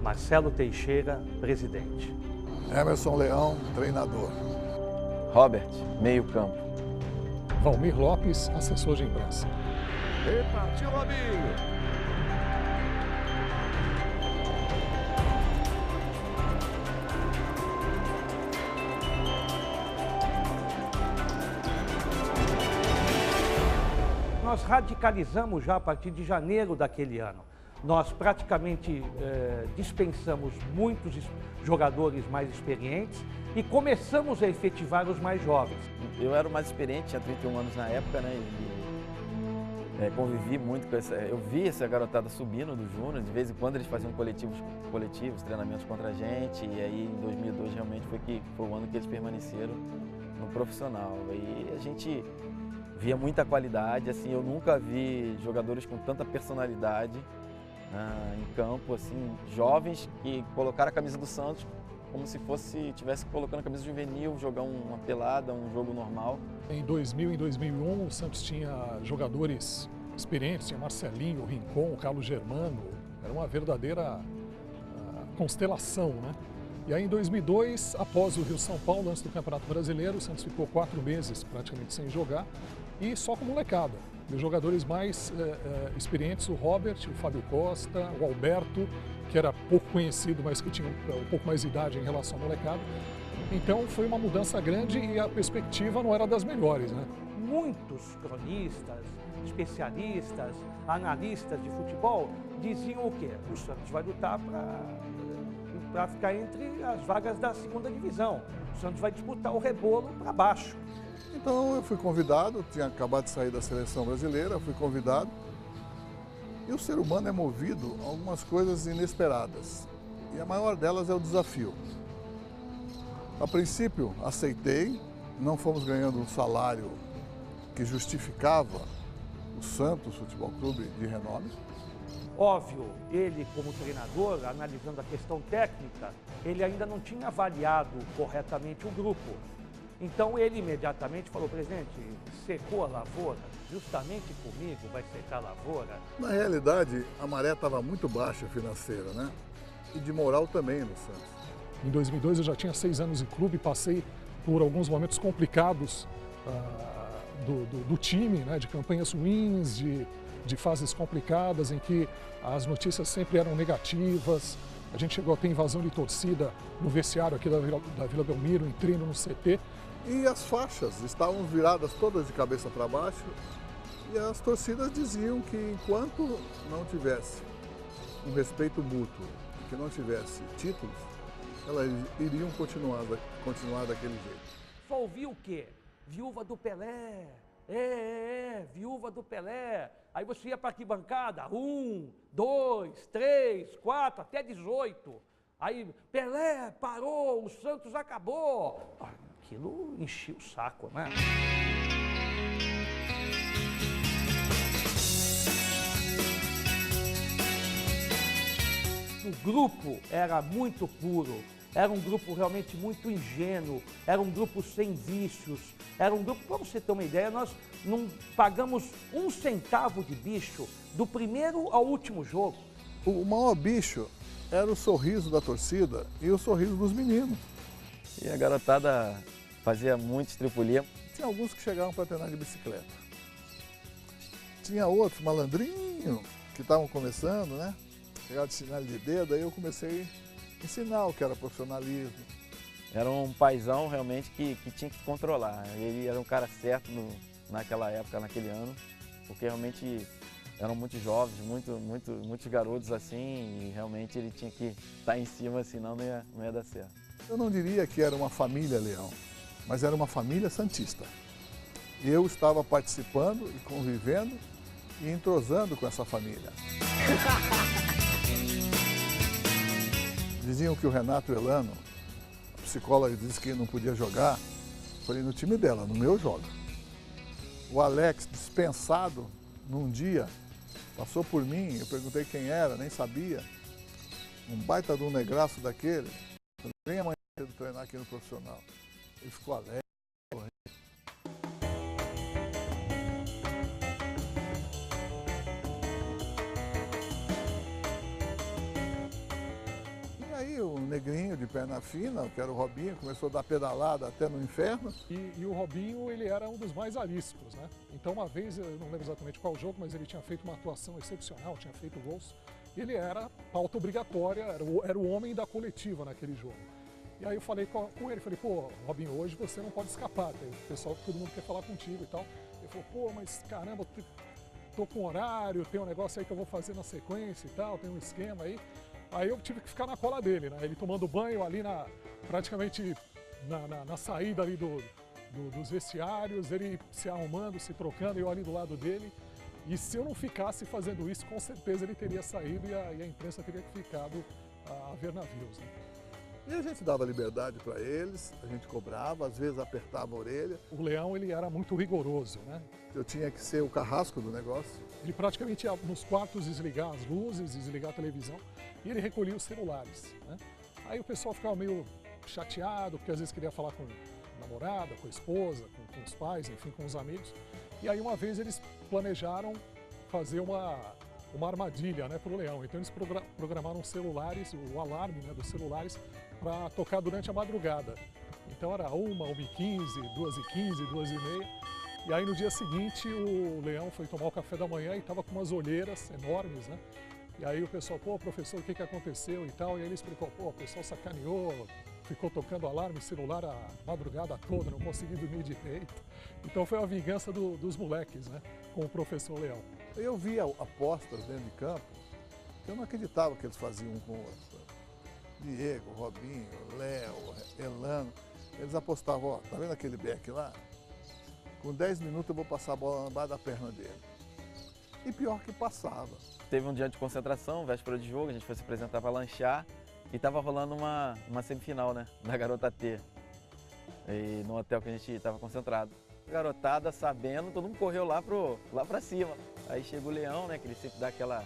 Marcelo Teixeira, presidente. Emerson Leão, treinador. Robert, meio-campo. Valmir Lopes, assessor de imprensa. E partiu Robinho. Nós radicalizamos já a partir de janeiro daquele ano. Nós praticamente dispensamos muitos jogadores mais experientes e começamos a efetivar os mais jovens. Eu era o mais experiente, tinha 31 anos na época, né? E convivi muito com essa... Eu vi essa garotada subindo do Júnior, de vez em quando eles faziam coletivos, treinamentos contra a gente, e aí em 2002 realmente foi o ano que eles permaneceram no profissional. E a gente via muita qualidade, assim, eu nunca vi jogadores com tanta personalidade em campo, assim, jovens que colocaram a camisa do Santos como se estivesse colocando a camisa juvenil, jogar uma pelada, um jogo normal. Em 2000 e 2001, o Santos tinha jogadores experientes, tinha Marcelinho, Rincon, Carlos Germano, era uma verdadeira constelação, né? E aí em 2002, após o Rio-São Paulo, antes do Campeonato Brasileiro, o Santos ficou 4 meses praticamente sem jogar e só com molecada. E os jogadores mais experientes, o Robert, o Fábio Costa, o Alberto, que era pouco conhecido, mas que tinha um pouco mais de idade em relação à molecada. Então foi uma mudança grande e a perspectiva não era das melhores, né? Muitos cronistas, especialistas, analistas de futebol diziam o quê? O Santos vai lutar para ficar entre as vagas da segunda divisão. O Santos vai disputar o rebolo para baixo. Então eu fui convidado, tinha acabado de sair da seleção brasileira, fui convidado. E o ser humano é movido a algumas coisas inesperadas. E a maior delas é o desafio. A princípio, aceitei, não fomos ganhando um salário que justificava o Santos Futebol Clube de renome. Óbvio, ele como treinador, analisando a questão técnica, ele ainda não tinha avaliado corretamente o grupo. Então ele imediatamente falou, presidente, secou a lavoura, justamente comigo vai secar a lavoura. Na realidade, a maré estava muito baixa financeira, né? E de moral também no Santos. Em 2002 eu já tinha 6 anos em clube, passei por alguns momentos complicados do time, né? De campanhas ruins, de fases complicadas em que as notícias sempre eram negativas. A gente chegou a ter invasão de torcida no vestiário aqui da Vila Belmiro, em treino no CT. E as faixas estavam viradas todas de cabeça para baixo e as torcidas diziam que enquanto não tivesse um respeito mútuo, que não tivesse títulos, elas iriam continuar daquele jeito. Só ouvi o quê? Viúva do Pelé. Viúva do Pelé. Aí você ia para que bancada? 1, 2, 3, 4, até 18. Aí, Pelé parou, o Santos acabou. Aquilo enchia o saco, né? O grupo era muito puro, era um grupo realmente muito ingênuo, era um grupo sem vícios, era um grupo, para você ter uma ideia, nós não pagamos 1 centavo de bicho do primeiro ao último jogo. O maior bicho era o sorriso da torcida e o sorriso dos meninos. E a garotada fazia muito estripulia. Tinha alguns que chegavam para treinar de bicicleta. Tinha outros, malandrinhos, que estavam começando, né? Chegavam de sinal de dedo, aí eu comecei a ensinar o que era profissionalismo. Era um paizão realmente que tinha que controlar. Ele era um cara certo naquela época, naquele ano, porque realmente eram muitos jovens, muitos garotos assim, e realmente ele tinha que estar em cima, senão não ia dar certo. Eu não diria que era uma família Leão, mas era uma família santista. Eu estava participando e convivendo e entrosando com essa família. Diziam que o Renato Elano, a psicóloga, disse que não podia jogar. Falei, no time dela, no meu joga. O Alex, dispensado, num dia, passou por mim, eu perguntei quem era, nem sabia. Um baita de um negraço daquele. Vem amanhã treinar aqui no profissional. Ele ficou alegre. um negrinho de perna fina, que era o Robinho, começou a dar pedalada até no inferno. E o Robinho, ele era um dos mais ariscos, né? Então uma vez, eu não lembro exatamente qual jogo, mas ele tinha feito uma atuação excepcional, tinha feito gols. Ele era pauta obrigatória, era o homem da coletiva naquele jogo. E aí eu falei com ele, falei, pô, Robinho, hoje você não pode escapar, o pessoal, todo mundo quer falar contigo e tal. Ele falou, pô, mas caramba, tô com horário, tem um negócio aí que eu vou fazer na sequência e tal, tem um esquema aí. Aí eu tive que ficar na cola dele, né? Ele tomando banho ali praticamente na saída ali dos vestiários, ele se arrumando, se trocando, eu ali do lado dele. E se eu não ficasse fazendo isso, com certeza ele teria saído e a imprensa teria ficado a ver navios, né? E a gente dava liberdade para eles, a gente cobrava, às vezes apertava a orelha. O Leão, ele era muito rigoroso, né? Eu tinha que ser o carrasco do negócio. Ele praticamente ia nos quartos desligar as luzes, desligar a televisão e ele recolhia os celulares, né? Aí o pessoal ficava meio chateado, porque às vezes queria falar com a namorada, com a esposa, com os pais, enfim, com os amigos. E aí uma vez eles planejaram fazer uma armadilha, né, para o Leão. Então eles programaram celulares, o alarme, né, dos celulares, para tocar durante a madrugada. Então era 1h15, 2h15, 2h30. E aí no dia seguinte o Leão foi tomar o café da manhã e estava com umas olheiras enormes, né? E aí o pessoal, pô, professor, o que aconteceu e tal? E ele explicou, pô, o pessoal sacaneou, ficou tocando alarme celular a madrugada toda, não consegui dormir direito. Então foi a vingança dos moleques, né, com o professor Leão. Eu via apostas dentro de campo que eu não acreditava que eles faziam um com o outro. Diego, Robinho, Léo, Elano, eles apostavam, ó, tá vendo aquele beck lá? Com 10 minutos eu vou passar a bola embaixo da perna dele. E pior que passava. Teve um dia de concentração, véspera de jogo, a gente foi se apresentar para lanchar e tava rolando uma semifinal, né, da Garota T, e no hotel que a gente estava concentrado. A garotada, sabendo, todo mundo correu lá pra cima. Aí chega o Leão, né, que ele sempre dá aquela...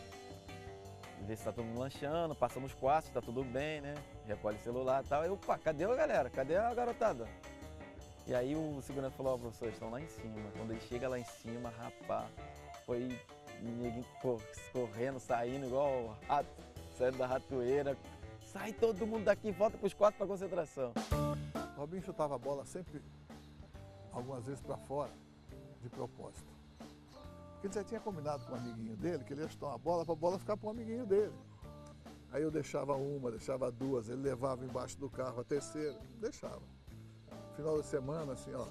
Vê se tá todo mundo lanchando, passa nos quartos, tá tudo bem, né, recolhe o celular e tal. Aí, opa, cadê a galera? Cadê a garotada? E aí o segurança falou, ó, professor, eles estão lá em cima. Quando ele chega lá em cima, rapaz, foi ninguém correndo, saindo igual rato, saindo da ratoeira. Sai todo mundo daqui, volta pros quartos pra concentração. O Robinho chutava a bola sempre, algumas vezes para fora, de propósito. Porque ele já tinha combinado com um amiguinho dele que ele ia chutar uma bola para a bola ficar para um amiguinho dele. Aí eu deixava uma, deixava duas, ele levava embaixo do carro a terceira, deixava. Final de semana, assim, ó,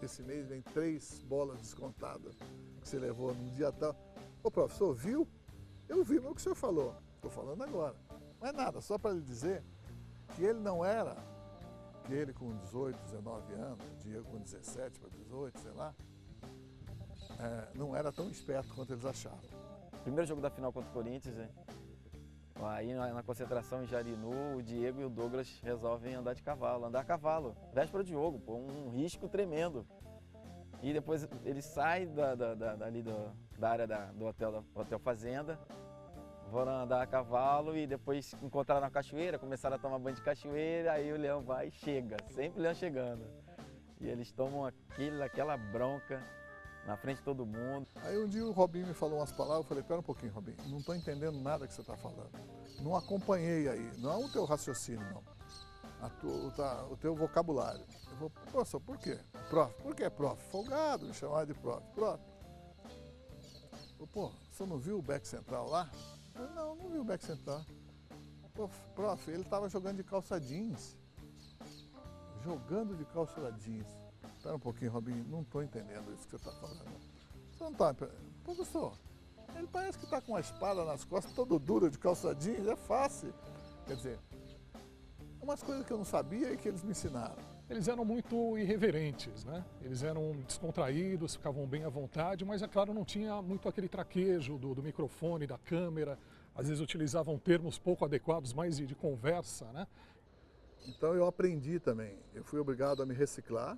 esse mês vem 3 bolas descontadas que você levou num dia tal. Ô, professor, viu? Eu vi, mas o que o senhor falou? Estou falando agora. Não é nada, só para lhe dizer que ele não era, que ele com 18, 19 anos, o Diego com 17 para 18, sei lá, não era tão esperto quanto eles achavam. Primeiro jogo da final contra o Corinthians, hein? Aí na concentração em Jarinu, o Diego e o Douglas resolvem andar a cavalo, véspera de jogo, pô, um risco tremendo. E depois eles saem da área do hotel Fazenda, foram andar a cavalo e depois encontraram a cachoeira, começaram a tomar banho de cachoeira, aí o Leão vai e chega, sempre o Leão chegando. E eles tomam aquela bronca na frente de todo mundo. Aí um dia o Robinho me falou umas palavras, eu falei, pera um pouquinho, Robinho, não estou entendendo nada que você está falando. Não acompanhei aí, não é o teu raciocínio, não. O teu vocabulário. Eu vou, professor, por quê? Prof, por que prof? Folgado, me chamava de prof. Prof. Pô, você não viu o back central lá? Eu, não vi o back central. Prof, ele estava jogando de calça jeans. Jogando de calça jeans. Espera um pouquinho, Robinho, não estou entendendo isso que você está falando. Você não está... Professor, ele parece que está com uma espada nas costas, todo duro de calça jeans, é fácil. Quer dizer, umas coisas que eu não sabia e que eles me ensinaram. Eles eram muito irreverentes, né? Eles eram descontraídos, ficavam bem à vontade, mas, é claro, não tinha muito aquele traquejo do microfone, da câmera. Às vezes utilizavam termos pouco adequados, mais de conversa, né? Então eu aprendi também. Eu fui obrigado a me reciclar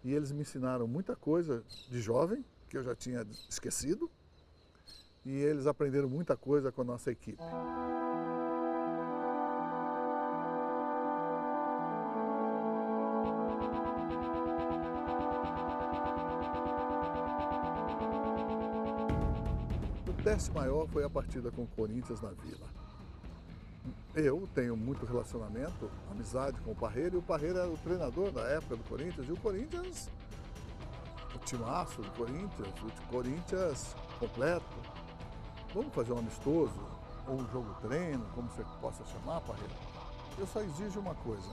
e eles me ensinaram muita coisa de jovem, que eu já tinha esquecido, e eles aprenderam muita coisa com a nossa equipe. O teste maior foi a partida com o Corinthians na Vila. Eu tenho muito relacionamento, amizade com o Parreira, e o Parreira era o treinador da época do Corinthians, e o Corinthians, o timaço do Corinthians, o Corinthians completo. Vamos fazer um amistoso, ou um jogo treino, como você possa chamar, Parreira. Eu só exijo uma coisa,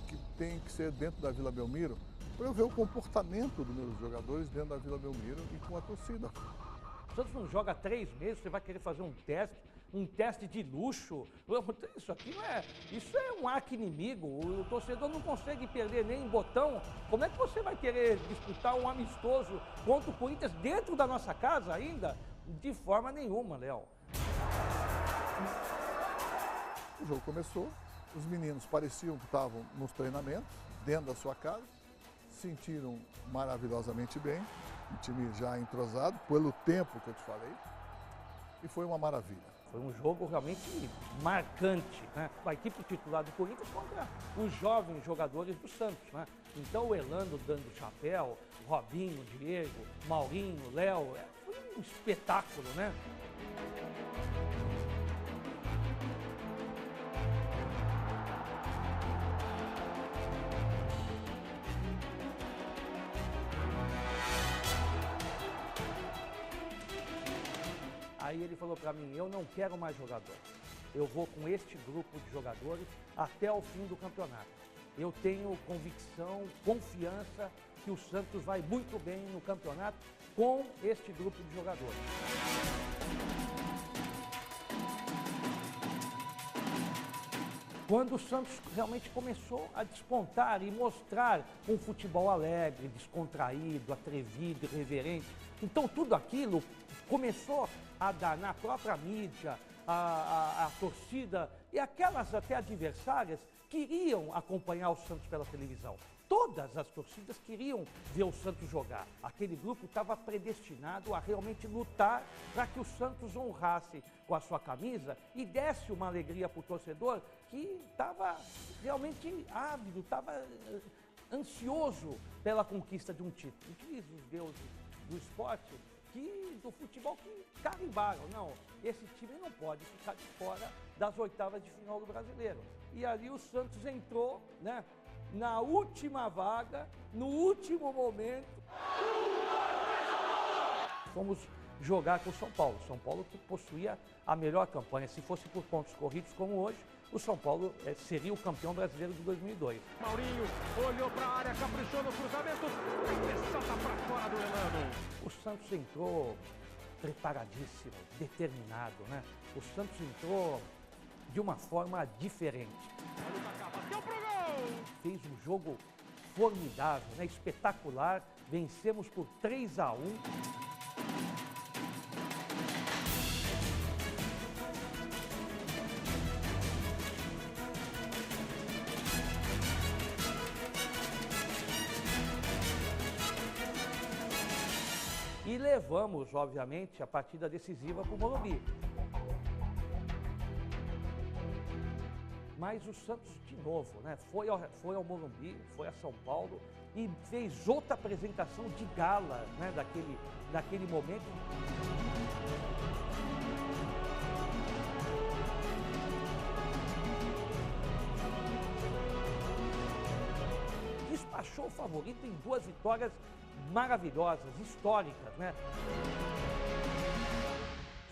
que tem que ser dentro da Vila Belmiro, para eu ver o comportamento dos meus jogadores dentro da Vila Belmiro e com a torcida. O Santos não joga 3 meses, você vai querer fazer um teste de luxo. Isso aqui não é. Isso é um arqui-inimigo. O torcedor não consegue perder nem em botão. Como é que você vai querer disputar um amistoso contra o Corinthians dentro da nossa casa ainda? De forma nenhuma, Léo. O jogo começou, os meninos pareciam que estavam nos treinamentos, dentro da sua casa, se sentiram maravilhosamente bem, um time já entrosado, pelo tempo que eu te falei, e foi uma maravilha. Foi um jogo realmente marcante, né? A equipe titular do Corinthians contra os jovens jogadores do Santos, né? Então o Elano dando chapéu, Robinho, Diego, Maurinho, Léo, foi um espetáculo, né? Aí ele falou para mim, eu não quero mais jogador. Eu vou com este grupo de jogadores até o fim do campeonato. Eu tenho convicção, confiança que o Santos vai muito bem no campeonato com este grupo de jogadores. Quando o Santos realmente começou a despontar e mostrar um futebol alegre, descontraído, atrevido, irreverente. Então tudo aquilo começou a dar na própria mídia, a torcida e aquelas até adversárias queriam acompanhar o Santos pela televisão. Todas as torcidas queriam ver o Santos jogar. Aquele grupo estava predestinado a realmente lutar para que o Santos honrasse com a sua camisa e desse uma alegria para o torcedor que estava realmente ávido, estava ansioso pela conquista de um título. Diz os deuses do esporte, do futebol, que carimbaram. Não, esse time não pode ficar de fora das oitavas de final do Brasileiro. E ali o Santos entrou, né, na última vaga, no último momento. Fomos jogar com o São Paulo. São Paulo que possuía a melhor campanha. Se fosse por pontos corridos como hoje, o São Paulo seria o campeão brasileiro de 2002. Maurinho olhou para a área, caprichou no cruzamento, cabeçada para fora do Elano. O Santos entrou preparadíssimo, determinado, né? O Santos entrou de uma forma diferente. Bateu pro gol! Fez um jogo formidável, né? Espetacular. Vencemos por 3-1. E levamos, obviamente, a partida decisiva para o Morumbi. Mas o Santos, de novo, né, foi ao Morumbi, foi a São Paulo e fez outra apresentação de gala, né, daquele momento. Despachou o favorito em 2 vitórias maravilhosas, históricas, né?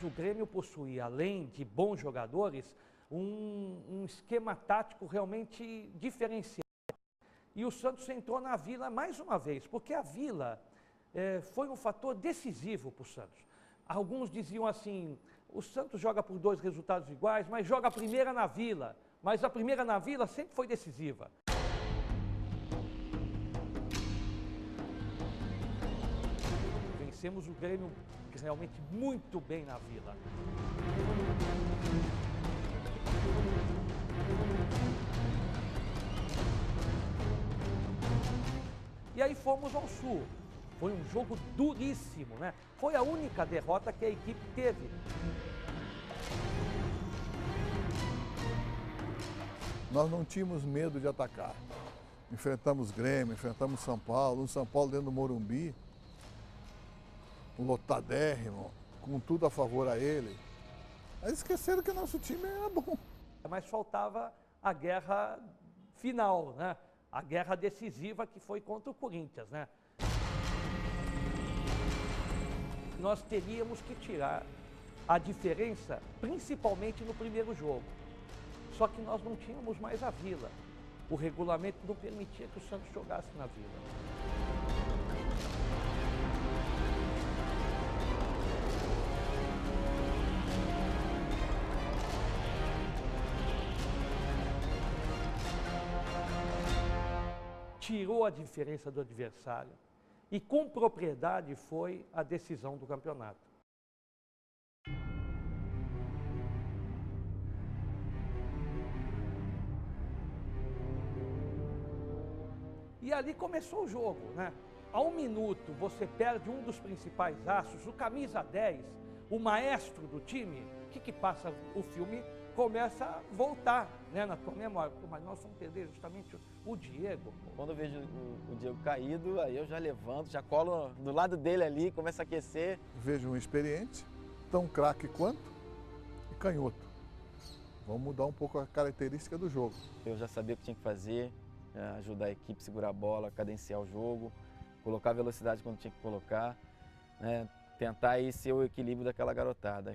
O Grêmio possuía, além de bons jogadores, um esquema tático realmente diferenciado. E o Santos entrou na Vila mais uma vez, porque a Vila foi um fator decisivo para o Santos. Alguns diziam assim, o Santos joga por 2 resultados iguais, mas joga a primeira na Vila. Mas a primeira na Vila sempre foi decisiva. Vencemos o Grêmio realmente muito bem na Vila. E aí fomos ao Sul. Foi um jogo duríssimo, né? Foi a única derrota que a equipe teve. Nós não tínhamos medo de atacar. Enfrentamos Grêmio, enfrentamos São Paulo, um São Paulo dentro do Morumbi, um lotadérrimo, com tudo a favor a ele. Mas esqueceram que o nosso time era bom. Mas faltava a guerra final, né? A guerra decisiva que foi contra o Corinthians, né? Nós teríamos que tirar a diferença, principalmente no primeiro jogo. Só que nós não tínhamos mais a Vila. O regulamento não permitia que o Santos jogasse na Vila. Tirou a diferença do adversário e com propriedade foi a decisão do campeonato. E ali começou o jogo, né? A um minuto você perde um dos principais astros, o camisa 10, o maestro do time. O que passa? O filme começa a voltar, né, na tua memória. Mas nós vamos perder justamente o Diego. Quando eu vejo o Diego caído, aí eu já levanto, já colo do lado dele ali, começo a aquecer. Vejo um experiente, tão craque quanto, e canhoto. Vamos mudar um pouco a característica do jogo. Eu já sabia o que tinha que fazer, ajudar a equipe a segurar a bola, cadenciar o jogo, colocar velocidade quando tinha que colocar, né, tentar aí ser o equilíbrio daquela garotada.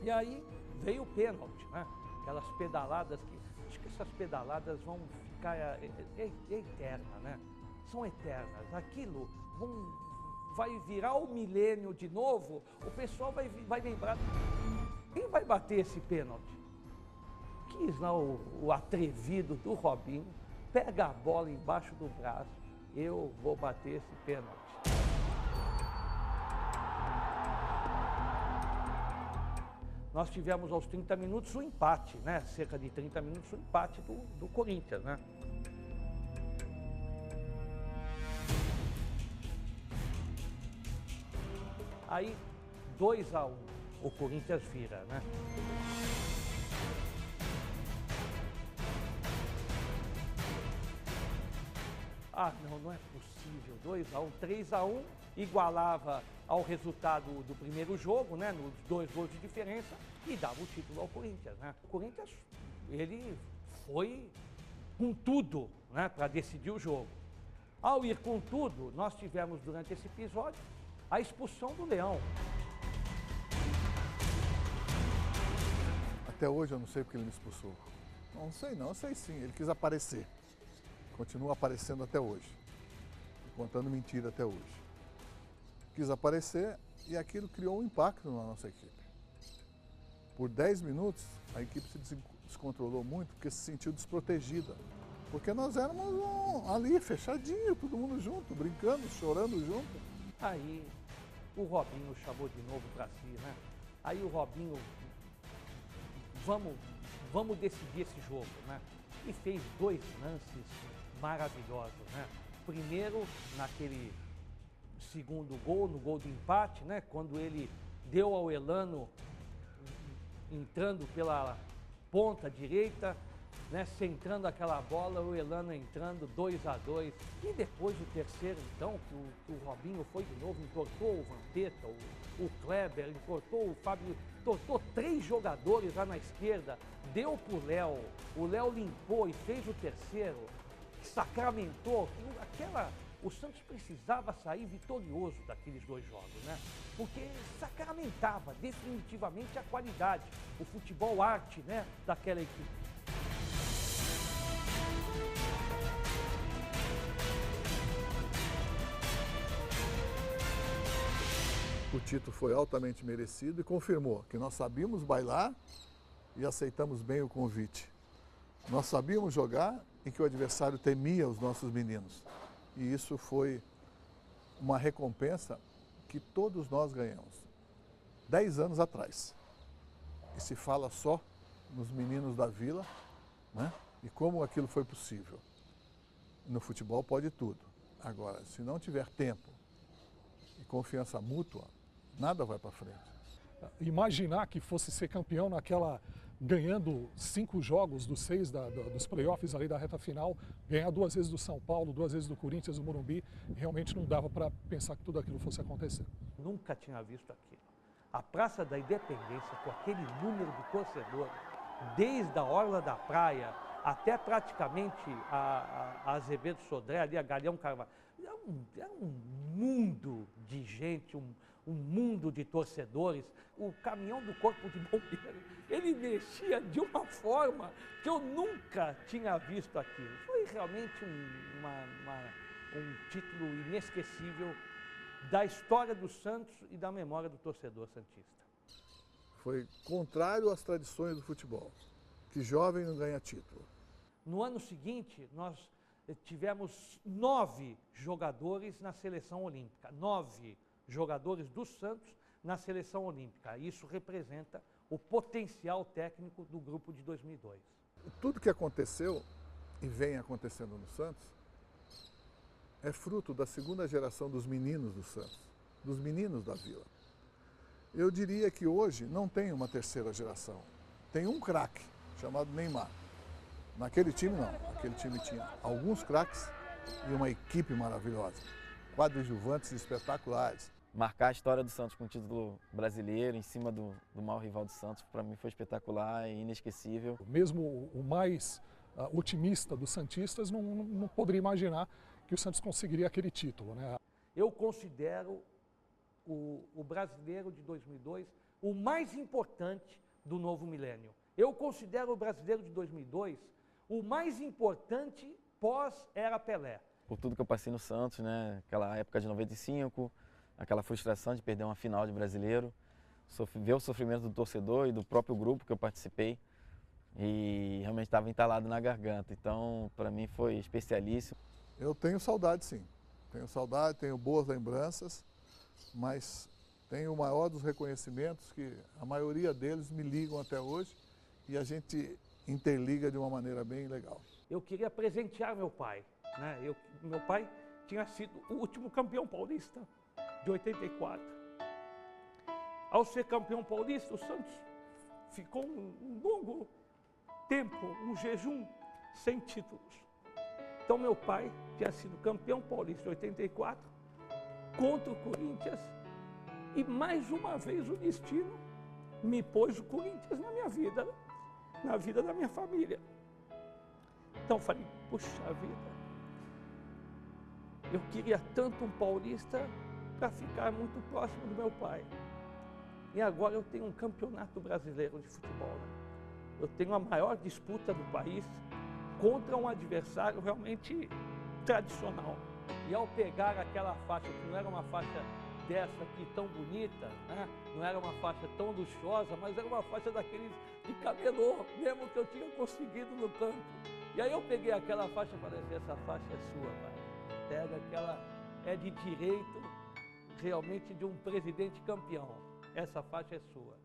E aí veio o pênalti, né? Aquelas pedaladas que... Acho que essas pedaladas vão ficar eternas, né? São eternas. Aquilo vai virar o milênio de novo, o pessoal vai lembrar. Quem vai bater esse pênalti? Quis lá o atrevido do Robinho, pega a bola embaixo do braço, eu vou bater esse pênalti. Nós tivemos aos 30 minutos o empate, né? Cerca de 30 minutos o empate do Corinthians, né? Aí, 2-1, o Corinthians vira, né? Ah, não é possível, 2-1, 3-1, igualava ao resultado do primeiro jogo, né, nos 2 gols de diferença, e dava o título ao Corinthians, né? O Corinthians, ele foi com tudo, né, para decidir o jogo. Ao ir com tudo, nós tivemos durante esse episódio a expulsão do Leão. Até hoje eu não sei porque ele me expulsou. Não sei não, eu sei sim, ele quis aparecer. Continua aparecendo até hoje, contando mentira até hoje. Quis aparecer e aquilo criou um impacto na nossa equipe. Por 10 minutos, a equipe se descontrolou muito porque se sentiu desprotegida. Porque nós éramos ali, fechadinho, todo mundo junto, brincando, chorando junto. Aí o Robinho chamou de novo para si, né? Aí o Robinho, vamos decidir esse jogo, né? E fez 2 lances maravilhosos, né? Primeiro, naquele segundo gol, no gol de empate, né? Quando ele deu ao Elano entrando pela ponta direita, né? Centrando aquela bola, o Elano entrando 2-2. E depois o terceiro, então, que o Robinho foi de novo, entortou o Vampeta, o Kleber, entortou o Fábio, entortou 3 jogadores lá na esquerda, deu pro Léo, o Léo limpou e fez o terceiro, sacramentou. O Santos precisava sair vitorioso daqueles 2 jogos, né? Porque sacramentava definitivamente a qualidade, o futebol arte, né, daquela equipe. O título foi altamente merecido e confirmou que nós sabíamos bailar e aceitamos bem o convite. Nós sabíamos jogar e que o adversário temia os nossos meninos. E isso foi uma recompensa que todos nós ganhamos. 10 anos atrás. E se fala só nos meninos da Vila, né? E como aquilo foi possível. No futebol pode tudo. Agora, se não tiver tempo e confiança mútua, nada vai para frente. Imaginar que fosse ser campeão ganhando 5 jogos dos 6 dos playoffs ali da reta final, ganhar 2 vezes do São Paulo, 2 vezes do Corinthians, do Morumbi, realmente não dava para pensar que tudo aquilo fosse acontecer. Nunca tinha visto aquilo. A Praça da Independência, com aquele número de torcedores, desde a Orla da Praia até praticamente a Azevedo Sodré, ali a Galeão Carvalho, é um mundo de gente, um mundo de torcedores. O caminhão do Corpo de Bombeiros, ele mexia de uma forma que eu nunca tinha visto aquilo. Foi realmente um título inesquecível da história do Santos e da memória do torcedor santista. Foi contrário às tradições do futebol, que jovem não ganha título. No ano seguinte, nós tivemos 9 jogadores na seleção olímpica, 9 jogadores do Santos na seleção olímpica. Isso representa o potencial técnico do grupo de 2002. Tudo que aconteceu e vem acontecendo no Santos é fruto da segunda geração dos meninos do Santos, dos meninos da Vila. Eu diria que hoje não tem uma terceira geração. Tem um craque chamado Neymar. Naquele time não. Aquele time tinha alguns craques e uma equipe maravilhosa. Coadjuvantes espetaculares. Marcar a história do Santos com o título brasileiro em cima do maior rival do Santos, para mim foi espetacular e inesquecível. Mesmo o mais otimista dos santistas não poderia imaginar que o Santos conseguiria aquele título, né? Eu considero o brasileiro de 2002 o mais importante do novo milênio. Eu considero o brasileiro de 2002 o mais importante pós-era Pelé. Por tudo que eu passei no Santos, né? Aquela época de 95, aquela frustração de perder uma final de brasileiro, ver o sofrimento do torcedor e do próprio grupo que eu participei e realmente estava entalado na garganta. Então, para mim foi especialíssimo. Eu tenho saudade, sim. Tenho saudade, tenho boas lembranças, mas tenho o maior dos reconhecimentos, que a maioria deles me ligam até hoje e a gente interliga de uma maneira bem legal. Eu queria presentear meu pai, né? Meu pai tinha sido o último campeão paulista de 84. Ao ser campeão paulista, o Santos ficou um longo tempo, um jejum, sem títulos. Então meu pai tinha sido campeão paulista de 84 contra o Corinthians e mais uma vez o destino me pôs o Corinthians na minha vida, na vida da minha família. Então eu falei, puxa vida, eu queria tanto um paulista para ficar muito próximo do meu pai. E agora eu tenho um campeonato brasileiro de futebol, né? Eu tenho a maior disputa do país contra um adversário realmente tradicional. E ao pegar aquela faixa, que não era uma faixa dessa aqui tão bonita, né? Não era uma faixa tão luxuosa, mas era uma faixa daqueles de camelô, mesmo que eu tinha conseguido no campo. E aí eu peguei aquela faixa e falei assim, essa faixa é sua, pai. Pega aquela, é de direito realmente de um presidente campeão. Essa faixa é sua.